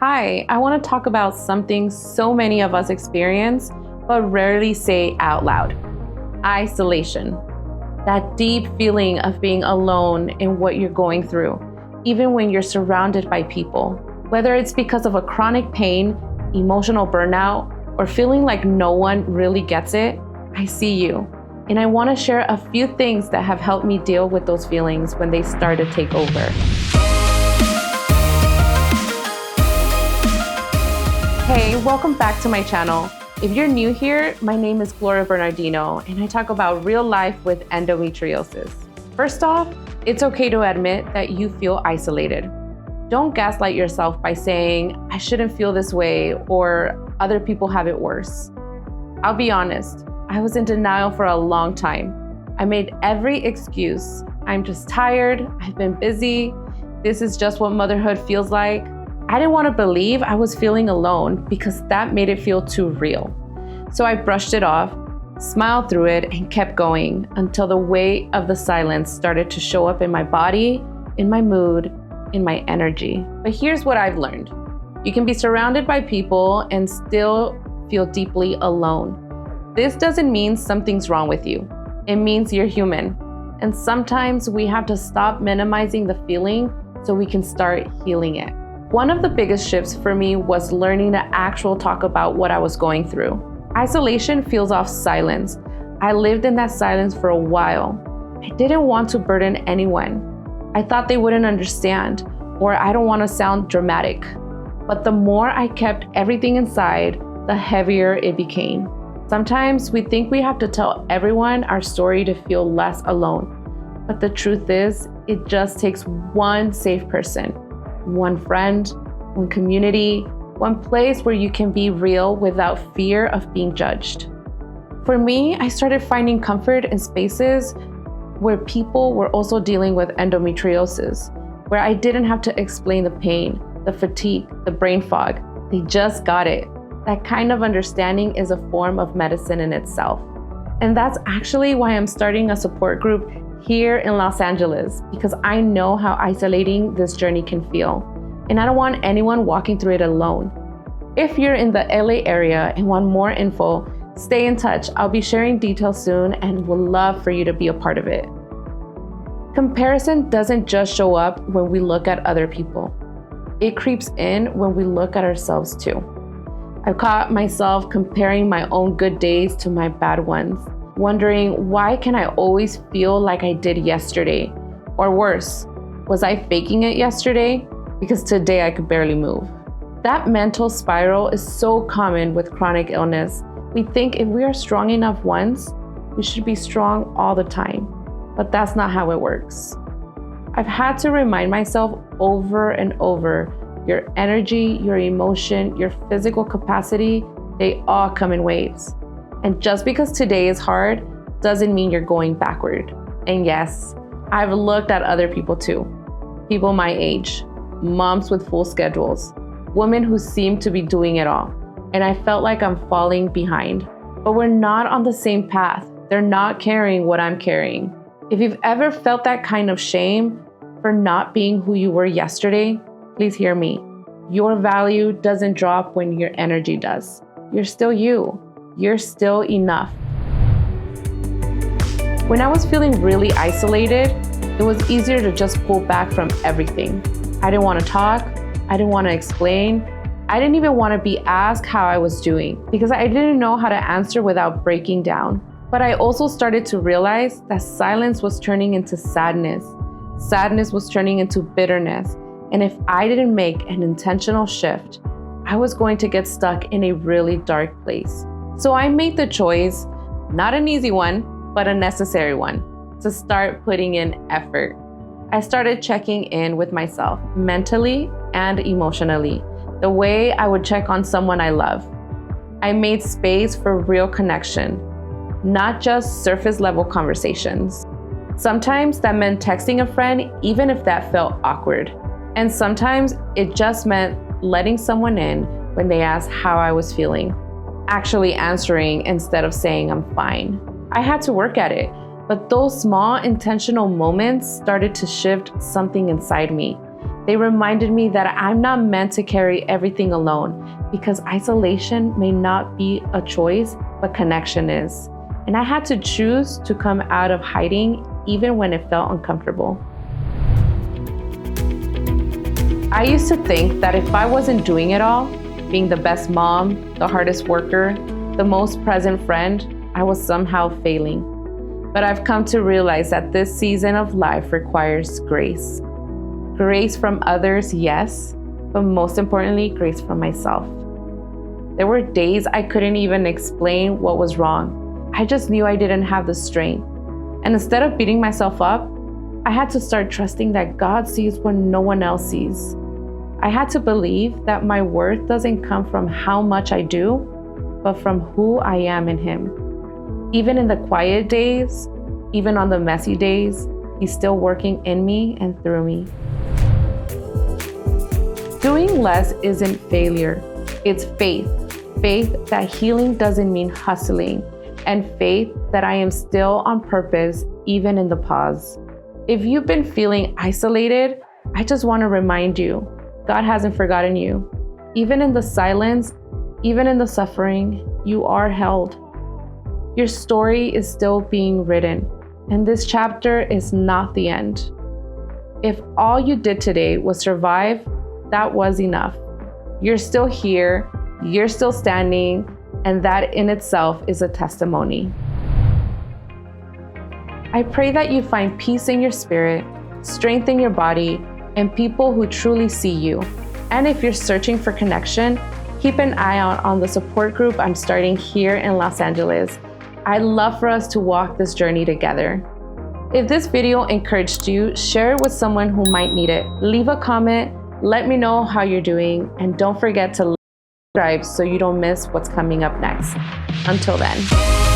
Hi, I want to talk about something so many of us experience, but rarely say out loud. Isolation. That deep feeling of being alone in what you're going through, even when you're surrounded by people. Whether it's because of a chronic pain, emotional burnout, or feeling like no one really gets it, I see you. And I want to share a few things that have helped me deal with those feelings when they start to take over. Hey, welcome back to my channel. If you're new here, my name is Gloria Bernardino, and I talk about real life with endometriosis. First off, it's okay to admit that you feel isolated. Don't gaslight yourself by saying, I shouldn't feel this way, or other people have it worse. I'll be honest, I was in denial for a long time. I made every excuse. I'm just tired, I've been busy, this is just what motherhood feels like. I didn't want to believe I was feeling alone because that made it feel too real. So I brushed it off, smiled through it, and kept going until the weight of the silence started to show up in my body, in my mood, in my energy. But here's what I've learned. You can be surrounded by people and still feel deeply alone. This doesn't mean something's wrong with you. It means you're human. And sometimes we have to stop minimizing the feeling so we can start healing it. One of the biggest shifts for me was learning to actually talk about what I was going through. Isolation feels off silence. I lived in that silence for a while. I didn't want to burden anyone. I thought they wouldn't understand, or I don't want to sound dramatic. But the more I kept everything inside, the heavier it became. Sometimes we think we have to tell everyone our story to feel less alone. But the truth is, it just takes one safe person. One friend, one community, one place where you can be real without fear of being judged. For me, I started finding comfort in spaces where people were also dealing with endometriosis, where I didn't have to explain the pain, the fatigue, the brain fog. They just got it. That kind of understanding is a form of medicine in itself. And that's actually why I'm starting a support group here in Los Angeles, because I know how isolating this journey can feel. And I don't want anyone walking through it alone. If you're in the LA area and want more info, stay in touch. I'll be sharing details soon and would love for you to be a part of it. Comparison doesn't just show up when we look at other people. It creeps in when we look at ourselves too. I've caught myself comparing my own good days to my bad ones, wondering why can I always feel like I did yesterday? Or worse, was I faking it yesterday? Because today I could barely move. That mental spiral is so common with chronic illness. We think if we are strong enough once, we should be strong all the time. But that's not how it works. I've had to remind myself over and over, your energy, your emotion, your physical capacity, they all come in waves. And just because today is hard doesn't mean you're going backward. And yes, I've looked at other people too. People my age, moms with full schedules, women who seem to be doing it all. And I felt like I'm falling behind. But we're not on the same path. They're not carrying what I'm carrying. If you've ever felt that kind of shame for not being who you were yesterday, please hear me. Your value doesn't drop when your energy does. You're still you. You're still enough. When I was feeling really isolated, it was easier to just pull back from everything. I didn't want to talk. I didn't want to explain. I didn't even want to be asked how I was doing because I didn't know how to answer without breaking down. But I also started to realize that silence was turning into sadness. Sadness was turning into bitterness. And if I didn't make an intentional shift, I was going to get stuck in a really dark place. So I made the choice, not an easy one, but a necessary one, to start putting in effort. I started checking in with myself mentally and emotionally, the way I would check on someone I love. I made space for real connection, not just surface level conversations. Sometimes that meant texting a friend, even if that felt awkward. And sometimes it just meant letting someone in when they asked how I was feeling. Actually answering instead of saying I'm fine. I had to work at it, but those small intentional moments started to shift something inside me. They reminded me that I'm not meant to carry everything alone, because isolation may not be a choice, but connection is. And I had to choose to come out of hiding even when it felt uncomfortable. I used to think that if I wasn't doing it all, being the best mom, the hardest worker, the most present friend, I was somehow failing. But I've come to realize that this season of life requires grace. Grace from others, yes, but most importantly, grace from myself. There were days I couldn't even explain what was wrong. I just knew I didn't have the strength. And instead of beating myself up, I had to start trusting that God sees what no one else sees. I had to believe that my worth doesn't come from how much I do, but from who I am in Him. Even in the quiet days, even on the messy days, He's still working in me and through me. Doing less isn't failure, it's faith. Faith that healing doesn't mean hustling, and faith that I am still on purpose, even in the pause. If you've been feeling isolated, I just want to remind you, God hasn't forgotten you. Even in the silence, even in the suffering, you are held. Your story is still being written, and this chapter is not the end. If all you did today was survive, that was enough. You're still here, you're still standing, and that in itself is a testimony. I pray that you find peace in your spirit, strength in your body, and people who truly see you. And if you're searching for connection, keep an eye out on the support group I'm starting here in Los Angeles. I'd love for us to walk this journey together. If this video encouraged you, share it with someone who might need it. Leave a comment, let me know how you're doing, and don't forget to subscribe so you don't miss what's coming up next. Until then.